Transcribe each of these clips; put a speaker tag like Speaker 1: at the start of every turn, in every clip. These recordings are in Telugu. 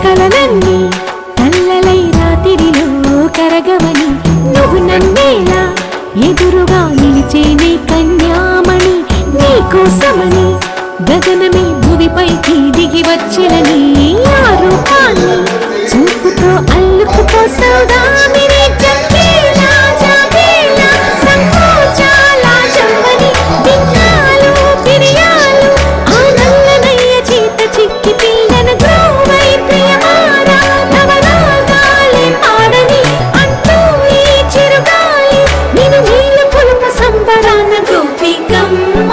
Speaker 1: కలలన్నీ కల్లలై రాత్రిలో కరగవని నువ్వు నన్నేలా ఎదురుగా నిలిచేనే కన్యామణి నీకోసమని గగనమే భూమిపైకి దిగి వచ్చినని ఆ రూపాన్ని చూపుతో అల్లుకుపో సౌదామిని జగ్గేలా జాగేలా సంకోచాల జవ్వని దిక్కాలు పిరియాలు ఆ నల్లనయ్య చేత చిక్కి పిల్లన గ్రోవై ప్రియమారా నవరాగాలే పాడని అంటూ ఈ చిరుగాలి నిన్ను నీళ్ళు పులుపు సంబరాన గోపికమ్మ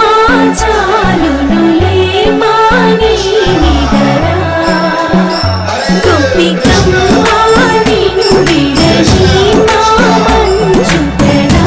Speaker 1: చాలునులే మాని నిగరా గోపికమ్మ నిన్ను విడచి నా మంచు తెరా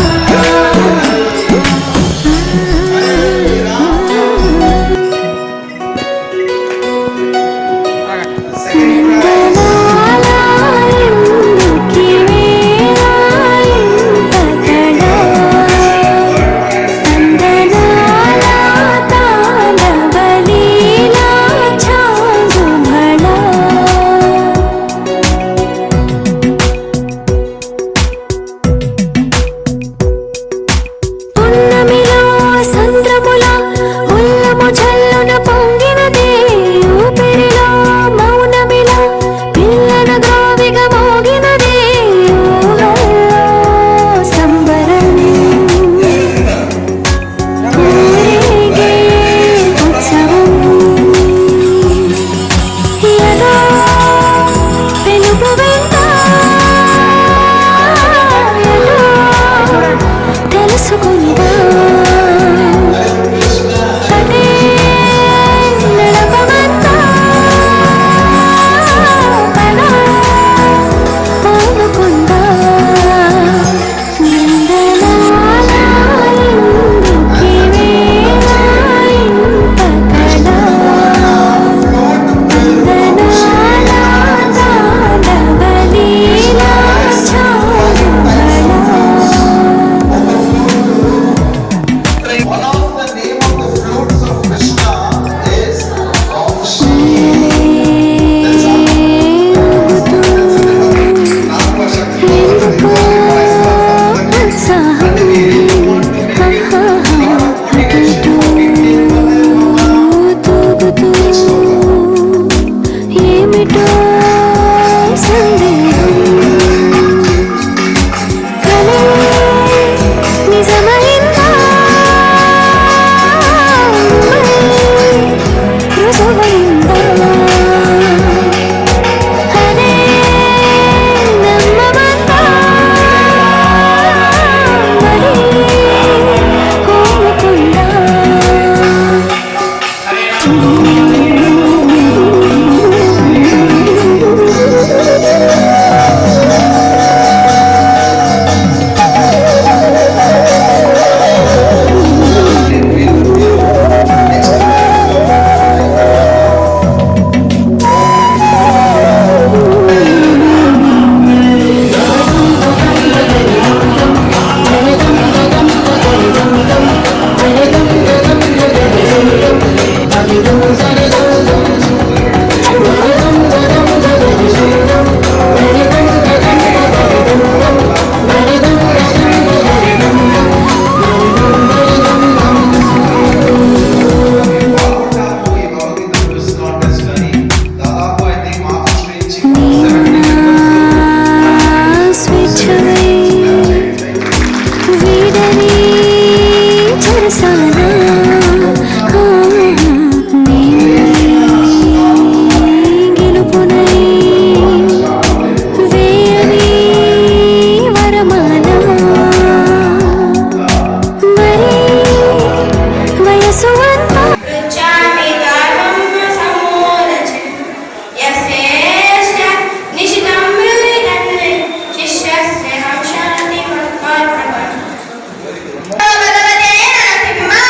Speaker 2: భగవతే నరసింహ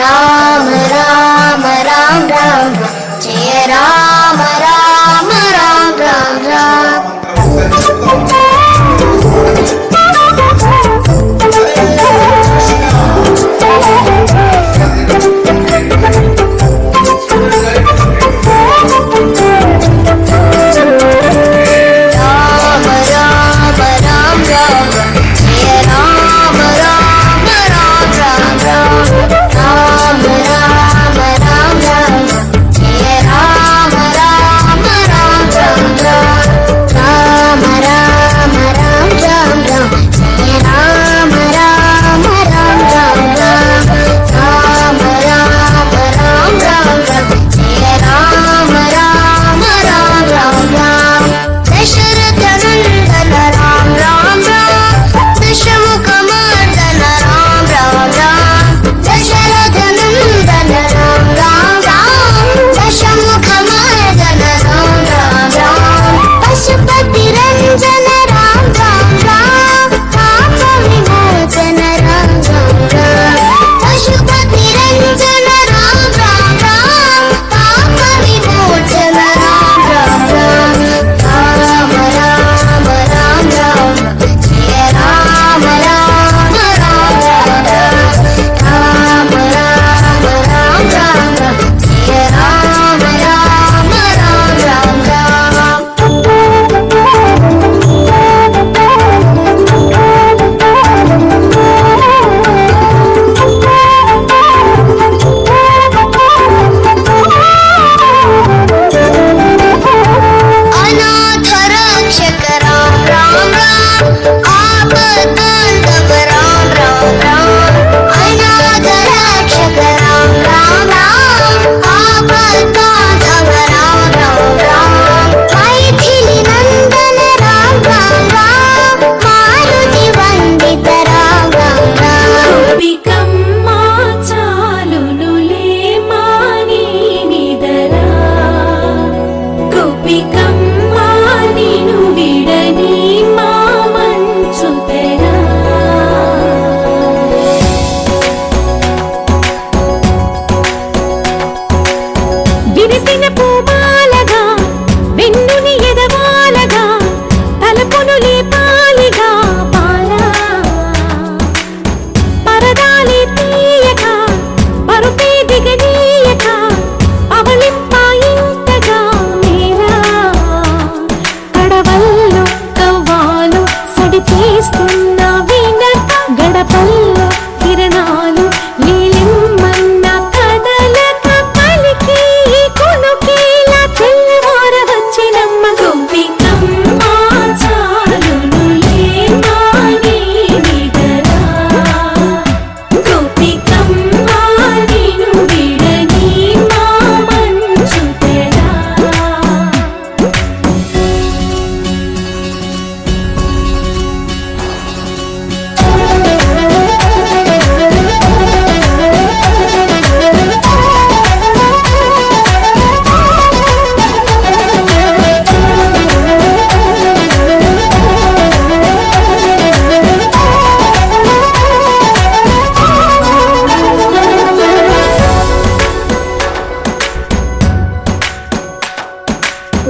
Speaker 2: రామ రామ రామ రామ జయ రామ రామ రామ రామ రామ
Speaker 1: విరిసిన పూమాలగా వెన్నుని ఎదవాలగా తలపును లేపాలిగా పాలా పరదాలి తీయక పరుపే దిగనీయక పవళింపాయింతగా మేలా కడవల్లో కవ్వాలు సడి చేస్తున్న వీణ గడపల్లో కిరణాలు నీలిమ్మన్న కదలక పలికి కొనుకేలా తెల్లవార వచ్చినమ్మ గోపికమ్మ చాలునులే మాని నిదరా గోపికమ్మ నిను విడని మా మంచు తెరా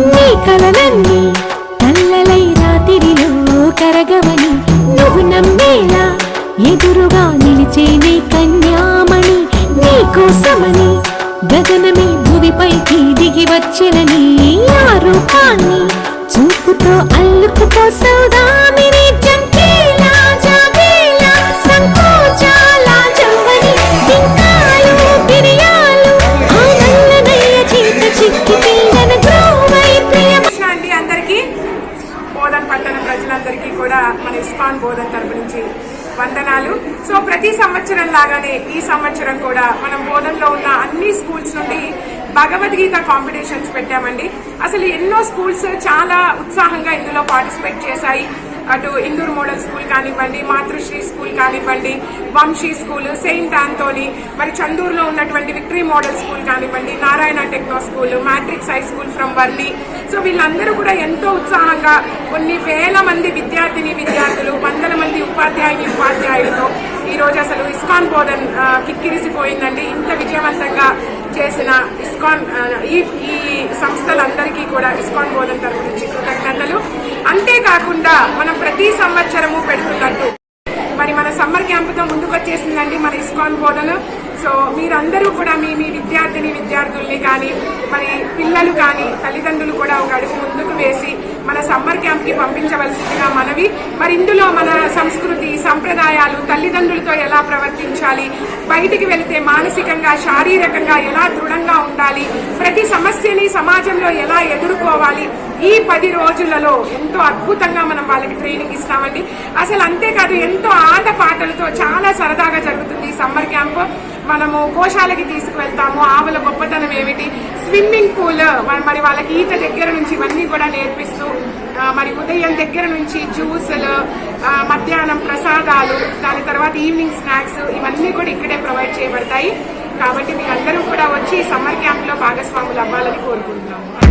Speaker 1: నీ కలలన్నీ నల్లలై రాత్రిలో కరగవని నువ్వు నమ్మేలా ఎదురుగా నిలిచే నీ కన్యామణి నీ కోసమని గగనమే భూమిపైకి దిగి వచ్చినని ఆ రూపాన్ని చూపుతో అల్లుకుపో సౌదామిని జంకేలా జాగేలా సంకోచాల జంబని దింకాలు బిరియాలు ఆ నల్లనయ్య చేత చిక్కి తీయన గ్రోవై ప్రియ
Speaker 3: అండి అందరికీ బోధన్ పట్టణ ప్రజలందరికీ కూడా మన ఇస్కాన్ బోధన్ తరపు నుంచి వందనాలు. సో ప్రతి సంవత్సరం లాగానే ఈ సంవత్సరం కూడా మనం బోధన్లో ఉన్న అన్ని స్కూల్స్ నుండి భగవద్గీత కాంపిటీషన్స్ పెట్టామండి. అసలు ఎన్నో స్కూల్స్ చాలా ఉత్సాహంగా ఇందులో పార్టిసిపేట్ చేశాయి. అటు ఇందూర్ మోడల్ స్కూల్ కానివ్వండి, మాతృశ్రీ స్కూల్ కానివ్వండి, వంశీ స్కూల్, సెయింట్ ఆంథోనీ, మరి చందూరులో ఉన్నటువంటి విక్టరీ మోడల్ స్కూల్ కానివ్వండి, Narayana techno school, matrix high school from Worli. So వీళ్ళందరూ కూడా ఎంతో ఉత్సాహంగా కొన్ని వేల మంది విద్యార్థులు, వందల మంది ఉపాధ్యాయులతో ఈ రోజు అసలు ఇస్కాన్ బోధన్ కిక్కిరిసిపోయిందండి. ఇంత విజయవంతంగా చేసిన ఇస్కాన్ ఈ సంస్థలందరికీ కూడా ఇస్కాన్ బోధన్ తరపు నుంచి కృతజ్ఞతలు. అంతేకాకుండా మనం ప్రతి సంవత్సరము పెడుతున్నట్టు మరి మన సమ్మర్ క్యాంపుతో ముందుకు వచ్చేసిందండి మన ఇస్కాన్ బోధన. సో మీరందరూ కూడా మీ విద్యార్థుల్ని కానీ, మరి పిల్లలు కానీ, తల్లిదండ్రులు కూడా ఒక అడుగు ముందుకు వేసి మన సమ్మర్ క్యాంప్ కి పంపించవలసిందిగా మనవి. మరి ఇందులో మన సంస్కృతి, సంప్రదాయాలు, తల్లిదండ్రులతో ఎలా ప్రవర్తించాలి, బయటికి వెళితే మానసికంగా, శారీరకంగా ఎలా దృఢంగా ఉండాలి, ప్రతి సమస్యని సమాజంలో ఎలా ఎదుర్కోవాలి, ఈ 10 రోజులలో ఎంతో అద్భుతంగా మనం వాళ్ళకి ట్రైనింగ్ ఇస్తామండి. అసలు అంతేకాదు, ఎంతో ఆట పాటలతో చాలా సరదాగా జరుగుతుంది ఈ సమ్మర్ క్యాంప్. మనము గోశాలకి తీసుకువెళ్తాము, ఆవుల గొప్పతనం ఏమిటి, స్విమ్మింగ్ పూల్, మరి వాళ్ళకి ఈత దగ్గర నుంచి ఇవన్నీ కూడా నేర్పిస్తూ, మరి ఉదయం దగ్గర నుంచి జ్యూసులు, మధ్యాహ్నం ప్రసాదాలు, దాని తర్వాత ఈవినింగ్ స్నాక్స్, ఇవన్నీ కూడా ఇక్కడే ప్రొవైడ్ చేయబడతాయి. కాబట్టి మీరందరూ కూడా వచ్చి సమ్మర్ క్యాంప్ లో భాగస్వాములు అవ్వాలని కోరుకుంటున్నాము.